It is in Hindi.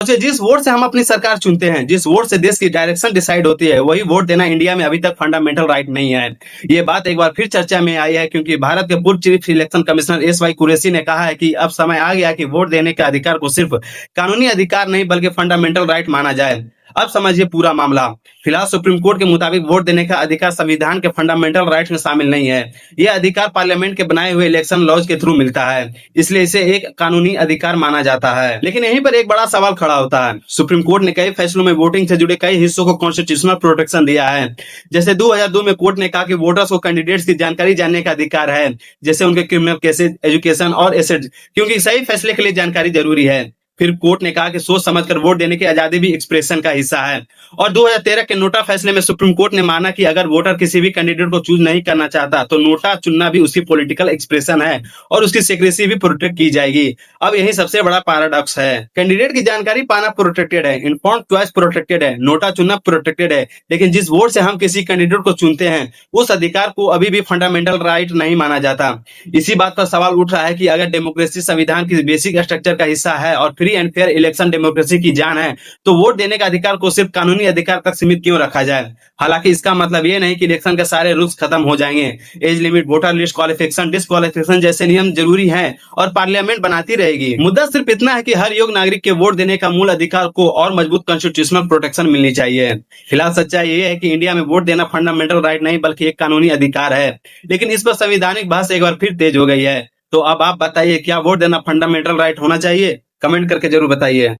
सोचिए, जिस वोट से हम अपनी सरकार चुनते हैं, जिस वोट से देश की डायरेक्शन डिसाइड होती है, वही वोट देना इंडिया में अभी तक फंडामेंटल राइट नहीं है। ये बात एक बार फिर चर्चा में आई है क्योंकि भारत के पूर्व chief election commissioner S Y Qureshi ने कहा है कि अब समय आ गया कि वोट देने के अधिकार को सिर्फ कानूनी अधिकार नहीं बल्कि फंडामेंटल राइट माना जाए। अब समझिए पूरा मामला। फिलहाल सुप्रीम कोर्ट के मुताबिक वोट देने का अधिकार संविधान के फंडामेंटल राइट्स में शामिल नहीं है। यह अधिकार पार्लियामेंट के बनाए हुए इलेक्शन लॉज के थ्रू मिलता है, इसलिए इसे एक कानूनी अधिकार माना जाता है। लेकिन यहीं पर एक बड़ा सवाल खड़ा होता है। सुप्रीम कोर्ट ने कई फैसलों में वोटिंग से जुड़े कई हिस्सों को कॉन्स्टिट्यूशनल प्रोटेक्शन दिया है। जैसे 2002 में कोर्ट ने कहा कि वोटर्स को कैंडिडेट्स की जानकारी जानने का अधिकार है, जैसे उनके क्रिमिनल केसेज, एजुकेशन और एसेट्स, क्योंकि सही फैसले के लिए जानकारी जरूरी है। फिर कोर्ट ने कहा कि सोच समझकर वोट देने की आजादी भी एक्सप्रेशन का हिस्सा है। और 2013 के नोटा फैसले में सुप्रीम कोर्ट ने माना कि अगर वोटर किसी भी कैंडिडेट को चूज नहीं करना चाहता तो नोटा चुनना भी उसकी पॉलिटिकल एक्सप्रेशन है और उसकी सिक्रेसी भी प्रोटेक्ट की जाएगी। अब यही सबसे बड़ा पैराडॉक्स है। कैंडिडेट की जानकारी पाना प्रोटेक्टेड है, इन्फॉर्म्ड चॉइस प्रोटेक्टेड है, नोटा चुनना प्रोटेक्टेड है, लेकिन जिस वोट से हम किसी कैंडिडेट को चुनते हैं उस अधिकार को अभी भी फंडामेंटल राइट नहीं माना जाता। इसी बात पर सवाल उठ रहा है कि अगर डेमोक्रेसी संविधान की बेसिक स्ट्रक्चर का हिस्सा है और free and fair election democracy की जान है, तो वोट देने का अधिकार को सिर्फ कानूनी अधिकार तक सीमित क्यों रखा जाए। हालांकि इसका मतलब ये नहीं कि इलेक्शन के सारे रूल्स खत्म हो जाएंगे। Age limit, voter list, qualification, disqualification जैसे नियम जरूरी हैं और पार्लियामेंट बनाती रहेगी। मुद्दा सिर्फ इतना है कि हर योग्य नागरिक के वोट देने का मूल अधिकार को और मजबूत कॉन्स्टिट्यूशनल प्रोटेक्शन मिलनी चाहिए। फिलहाल सच्चाई ये है कि इंडिया में वोट देना फंडामेंटल राइट नहीं बल्कि एक कानूनी अधिकार है, लेकिन इस पर संवैधानिक बहस एक बार फिर तेज हो गई है। तो अब आप बताइए, क्या वोट देना फंडामेंटल राइट होना चाहिए? कमेंट करके जरूर बताइए।